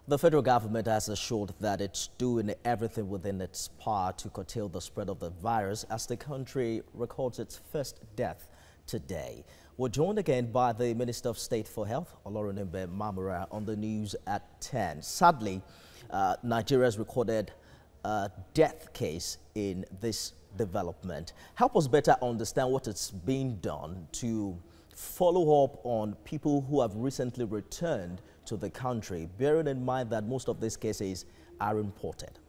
The federal government has assured that it's doing everything within its power to curtail the spread of the virus as the country records its first death today. We're joined again by the Minister of State for Health, Mamora, on the news at 10. Sadly, Nigeria has recorded a death case in this development. Help us better understand what is being done to follow up on people who have recently returned to the country, bearing in mind that most of these cases are imported.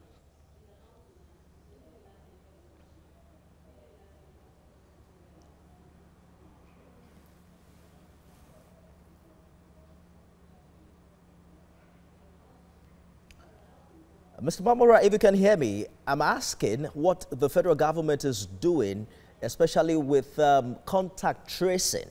Mr. Mamora, if you can hear me, I'm asking what the federal government is doing, especially with contact tracing,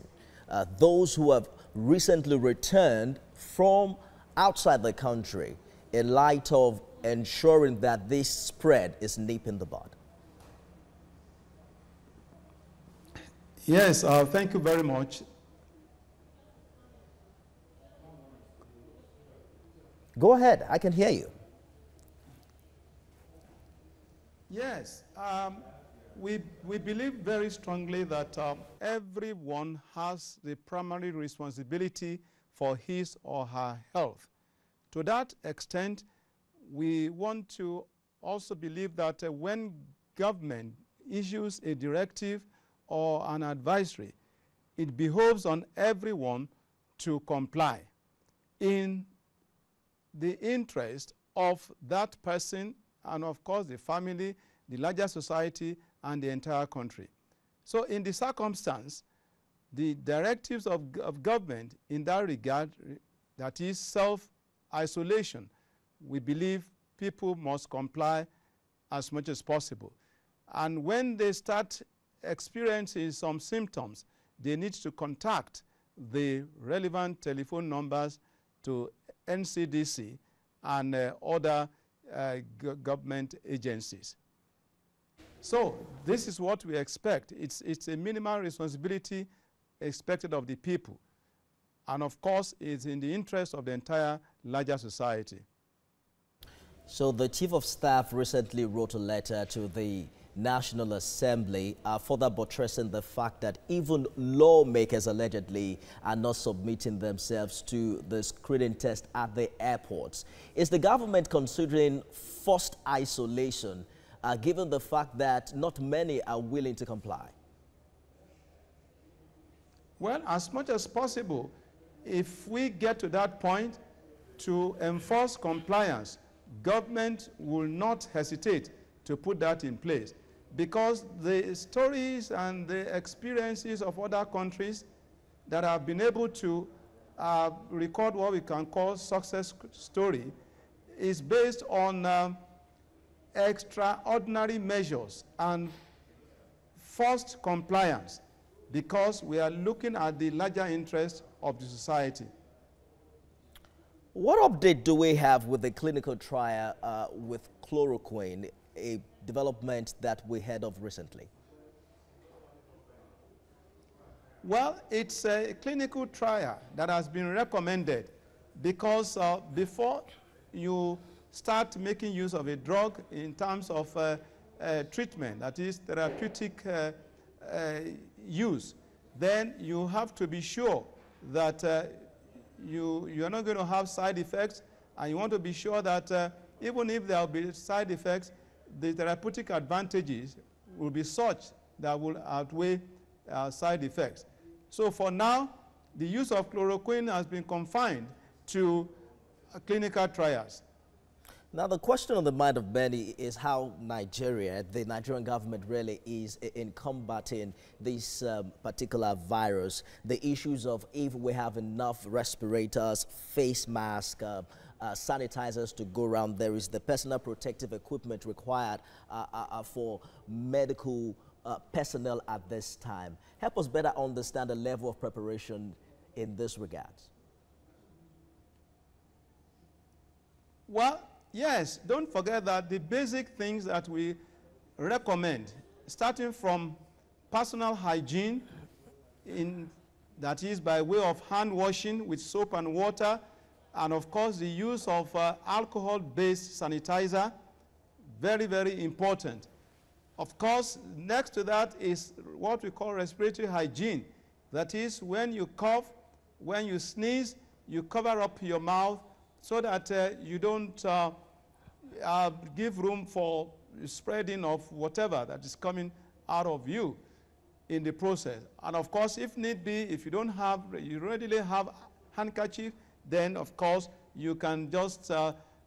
those who have recently returned from outside the country in light of ensuring that this spread is nipped in the bud. Yes, thank you very much. Go ahead, I can hear you. Yes, we believe very strongly that everyone has the primary responsibility for his or her health. To that extent, we want to also believe that when government issues a directive or an advisory, it behoves on everyone to comply in the interest of that person and, of course, the family, the larger society, and the entire country. So in the circumstance, the directives of government in that regard, that is self-isolation, we believe people must comply as much as possible. And when they start experiencing some symptoms, they need to contact the relevant telephone numbers to NCDC and other government agencies. So this is what we expect. It's a minimal responsibility expected of the people. And of course, it's in the interest of the entire larger society. So the Chief of Staff recently wrote a letter to the National Assembly, further buttressing the fact that even lawmakers allegedly are not submitting themselves to the screening test at the airports. Is the government considering forced isolation, given the fact that not many are willing to comply? Well, as much as possible, if we get to that point to enforce compliance, government will not hesitate to put that in place, because the stories and the experiences of other countries that have been able to record what we can call success story is based on extraordinary measures and forced compliance, because we are looking at the larger interest of the society. What update do we have with the clinical trial with chloroquine, a development that we heard of recently? Well, it's a clinical trial that has been recommended because before you start making use of a drug in terms of treatment, that is therapeutic use, then you have to be sure that you're not going to have side effects, and you want to be sure that even if there will be side effects, the therapeutic advantages will be such that will outweigh side effects. So for now, the use of chloroquine has been confined to clinical trials. Now, the question on the mind of many is how Nigeria, the Nigerian government, really is in combating this particular virus. The issues of if we have enough respirators, face masks, sanitizers to go around. There is the personal protective equipment required for medical personnel at this time. Help us better understand the level of preparation in this regard. Well, yes, don't forget that the basic things that we recommend, starting from personal hygiene, that is by way of hand washing with soap and water, And of course, the use of alcohol-based sanitizer, very, very important. Of course, next to that is what we call respiratory hygiene. That is, when you cough, when you sneeze, you cover up your mouth so that you don't give room for spreading of whatever that is coming out of you in the process. And of course, if need be, if you don't have, you readily have handkerchief, then of course you can just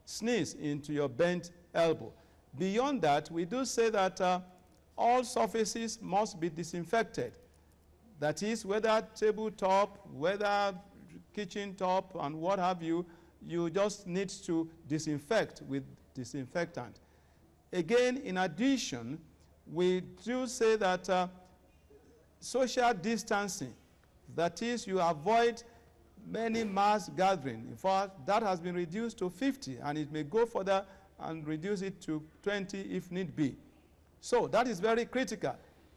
sneeze into your bent elbow. Beyond that, we do say that all surfaces must be disinfected. That is, whether tabletop, whether kitchen top, and what have you, you just need to disinfect with disinfectant. Again, in addition, we do say that social distancing, that is, you avoid many mass gatherings. In fact, that has been reduced to 50, and it may go further and reduce it to 20 if need be. So that is very critical.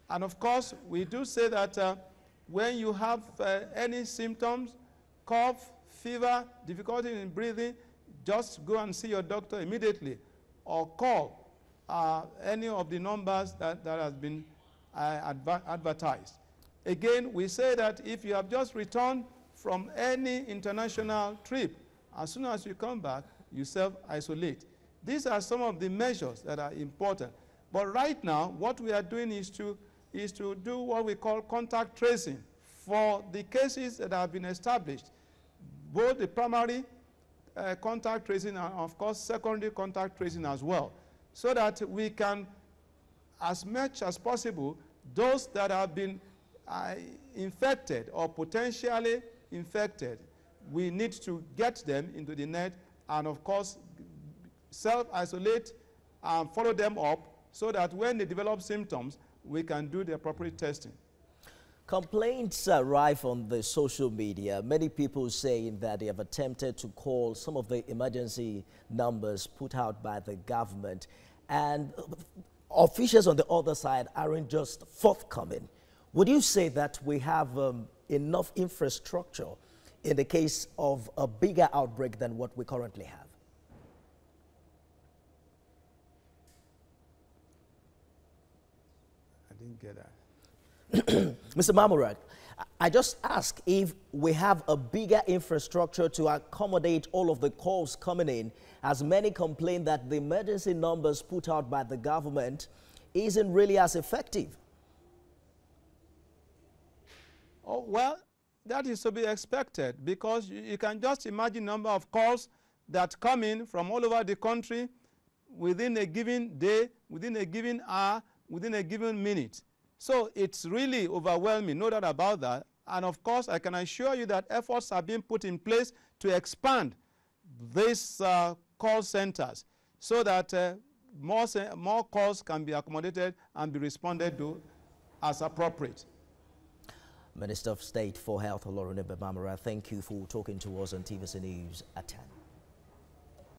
And of course, we do say that when you have any symptoms, cough, fever, difficulty in breathing, just go and see your doctor immediately, or call any of the numbers that has been advertised. Again, we say that if you have just returned from any international trip, as soon as you come back, you self-isolate. These are some of the measures that are important. But right now, what we are doing is to do what we call contact tracing for the cases that have been established, both the primary contact tracing and, of course, secondary contact tracing as well, so that we can, as much as possible, those that have been infected or potentially infected, we need to get them into the net and, of course, self-isolate and follow them up so that when they develop symptoms, we can do the appropriate testing. Complaints arrive on the social media. Many people saying that they have attempted to call some of the emergency numbers put out by the government, and officials on the other side aren't just forthcoming. Would you say that we have enough infrastructure in the case of a bigger outbreak than what we currently have? I didn't get that. Mr. Mamora, I just ask if we have a bigger infrastructure to accommodate all of the calls coming in, as many complain that the emergency numbers put out by the government isn't really as effective. Oh, well, that is to be expected, because you can just imagine the number of calls that come in from all over the country within a given day, within a given hour, within a given minute. So it's really overwhelming, no doubt about that. And of course, I can assure you that efforts are being put in place to expand these call centers so that more calls can be accommodated and be responded to as appropriate. Minister of State for Health, Mamora, thank you for talking to us on TVC News at 10.